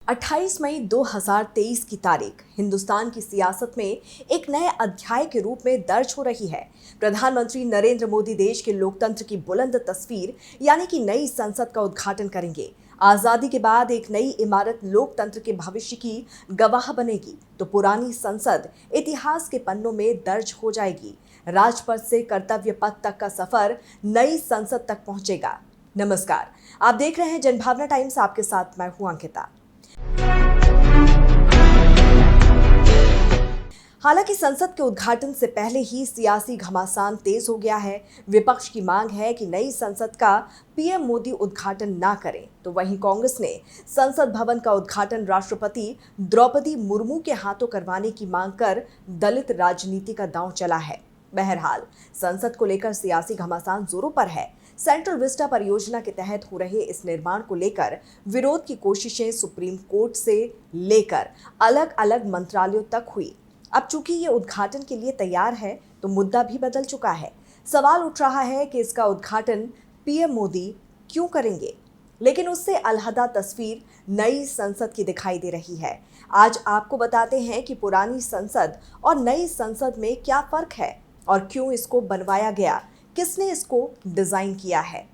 28 मई 2023 की तारीख हिंदुस्तान की सियासत में एक नए अध्याय के रूप में दर्ज हो रही है। प्रधानमंत्री नरेंद्र मोदी देश के लोकतंत्र की बुलंद तस्वीर यानी कि नई संसद का उद्घाटन करेंगे। आजादी के बाद एक नई इमारत लोकतंत्र के भविष्य की गवाह बनेगी तो पुरानी संसद इतिहास के पन्नों में दर्ज हो जाएगी। राजपथ से कर्तव्य पथ तक का सफर नई संसद तक पहुंचेगा। नमस्कार, आप देख रहे हैं जनभावना टाइम्स। आपके साथ मैं हूं अंकिता। हालांकि संसद के उद्घाटन से पहले ही सियासी घमासान तेज हो गया है। विपक्ष की मांग है कि नई संसद का पीएम मोदी उद्घाटन ना करें, तो वहीं कांग्रेस ने संसद भवन का उद्घाटन राष्ट्रपति द्रौपदी मुर्मू के हाथों करवाने की मांग कर दलित राजनीति का दांव चला है। बहरहाल संसद को लेकर सियासी घमासान जोरों पर है। सेंट्रल विस्टा परियोजना के तहत हो रहे इस निर्माण को लेकर विरोध की कोशिशें सुप्रीम कोर्ट से लेकर अलग अलग मंत्रालयों तक हुई। अब चूंकि ये उद्घाटन के लिए तैयार है तो मुद्दा भी बदल चुका है। सवाल उठ रहा है कि इसका उद्घाटन पीएम मोदी क्यों करेंगे, लेकिन उससे अलहदा तस्वीर नई संसद की दिखाई दे रही है। आज आपको बताते हैं कि पुरानी संसद और नई संसद में क्या फर्क है और क्यों इसको बनवाया गया, किसने इसको डिजाइन किया है।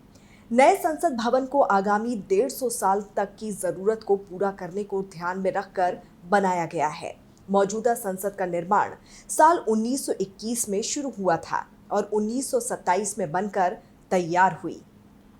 नए संसद भवन को आगामी 150 साल तक की जरूरत को पूरा करने को ध्यान में रखकर बनाया गया है। मौजूदा संसद का निर्माण साल 1921 में शुरू हुआ था और 1927 में बनकर तैयार हुई।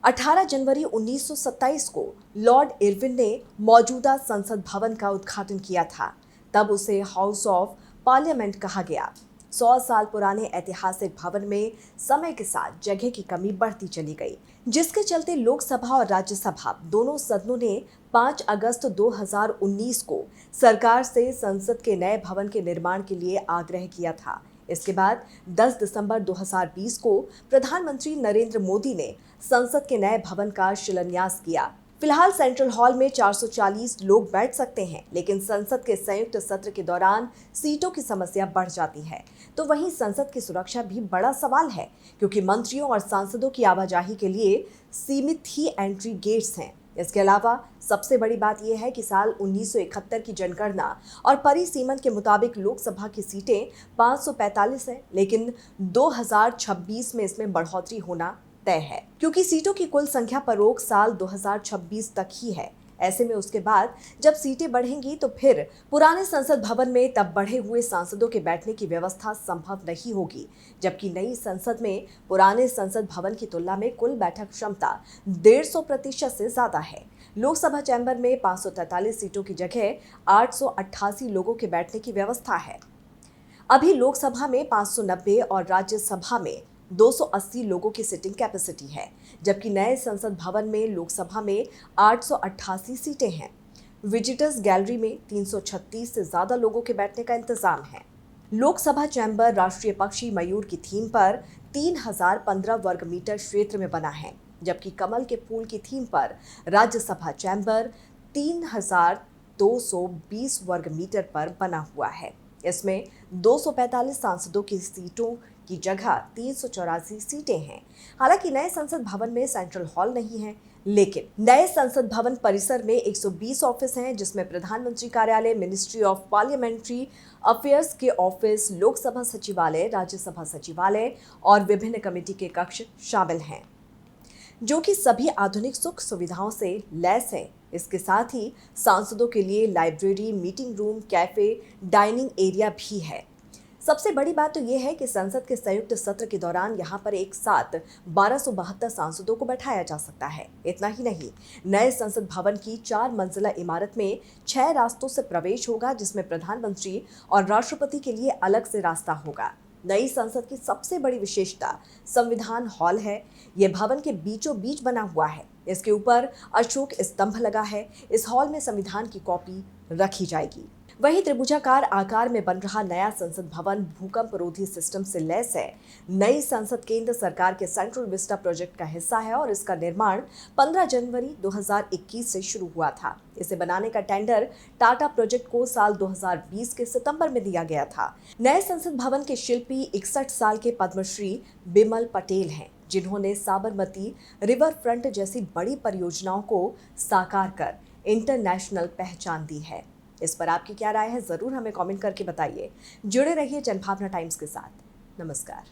18 जनवरी 1927 को लॉर्ड इरविन ने मौजूदा संसद भवन का उद्घाटन किया था। तब उसे हाउस ऑफ पार्लियामेंट कहा गया। 100 साल पुराने ऐतिहासिक भवन में समय के साथ जगह की कमी बढ़ती चली गई, जिसके चलते लोकसभा और राज्यसभा दोनों सदनों ने 5 अगस्त 2019 को सरकार से संसद के नए भवन के निर्माण के लिए आग्रह किया था। इसके बाद 10 दिसंबर 2020 को प्रधानमंत्री नरेंद्र मोदी ने संसद के नए भवन का शिलान्यास किया। फिलहाल सेंट्रल हॉल में 440 लोग बैठ सकते हैं, लेकिन संसद के संयुक्त सत्र के दौरान सीटों की समस्या बढ़ जाती है। तो वहीं संसद की सुरक्षा भी बड़ा सवाल है, क्योंकि मंत्रियों और सांसदों की आवाजाही के लिए सीमित ही एंट्री गेट्स हैं। इसके अलावा सबसे बड़ी बात यह है कि साल 1971 की जनगणना और परिसीमन के मुताबिक लोकसभा की सीटें 545 हैं, लेकिन 2026 में इसमें बढ़ोतरी होना तय है, क्योंकि सीटों की कुल संख्या पर रोक साल 2026 तक ही है। ऐसे में उसके बाद जब सीटें बढ़ेंगी तो फिर पुराने संसद भवन में तब बढ़े हुए सांसदों के बैठने की व्यवस्था संभव नहीं होगी, जबकि नई संसद में पुराने संसद भवन की तुलना में कुल बैठक क्षमता 150% से ज्यादा है। लोकसभा चैम्बर में 543 सीटों की जगह 888 लोगों के बैठने की व्यवस्था है। अभी लोकसभा में 590 और राज्यसभा में 280 लोगों की सिटिंग कैपेसिटी है, जबकि नए संसद भवन में लोकसभा में 888 सीटें हैं। विजिटर्स गैलरी में 336 से ज्यादा लोगों के बैठने का इंतजाम है। लोकसभा चैम्बर राष्ट्रीय पक्षी मयूर की थीम पर 3015 वर्ग मीटर क्षेत्र में बना है, जबकि कमल के फूल की थीम पर राज्यसभा चैम्बर 3220 वर्ग मीटर पर बना हुआ है। इसमें 245 सांसदों की सीटों की जगह 384 सीटें हैं। हालांकि नए संसद भवन में सेंट्रल हॉल नहीं है, लेकिन नए संसद भवन परिसर में 120 ऑफिस हैं, जिसमें प्रधानमंत्री कार्यालय, मिनिस्ट्री ऑफ पार्लियामेंट्री अफेयर्स के ऑफिस, लोकसभा सचिवालय, राज्यसभा सचिवालय और विभिन्न कमेटी के कक्ष शामिल हैं, जो कि सभी आधुनिक सुख सुविधाओं से लैस हैं। इसके साथ ही सांसदों के लिए library, meeting room, cafe, dining area भी है। सबसे बड़ी बात तो यह है कि संसद के संयुक्त सत्र के दौरान यहां पर एक साथ 1272 सांसदों को बैठाया जा सकता है। इतना ही नहीं, नए संसद भवन की 4 मंजिला इमारत में 6 रास्तों से प्रवेश होगा, जिसमें प्रधानमंत्री और राष्ट्रपति के लिए अलग से रास्ता होगा। नई संसद की सबसे बड़ी विशेषता संविधान हॉल है। यह भवन के बीचों बीच बना हुआ है। इसके ऊपर अशोक स्तंभ लगा है। इस हॉल में संविधान की कॉपी रखी जाएगी। वहीं त्रिभुजाकार आकार में बन रहा नया संसद भवन भूकंप रोधी सिस्टम से लैस है। नई संसद केंद्र सरकार के सेंट्रल विस्टा प्रोजेक्ट का हिस्सा है और इसका निर्माण 15 जनवरी 2021 से शुरू हुआ था। इसे बनाने का टेंडर टाटा प्रोजेक्ट को साल 2020 के सितंबर में दिया गया था। नए संसद भवन के शिल्पी 61 साल के पद्मश्री बिमल पटेल हैं, जिन्होंने साबरमती रिवर फ्रंट जैसी बड़ी परियोजनाओं को साकार कर इंटरनेशनल पहचान दी है। इस पर आपकी क्या राय है, ज़रूर हमें कमेंट करके बताइए। जुड़े रहिए जनभावना टाइम्स के साथ। नमस्कार।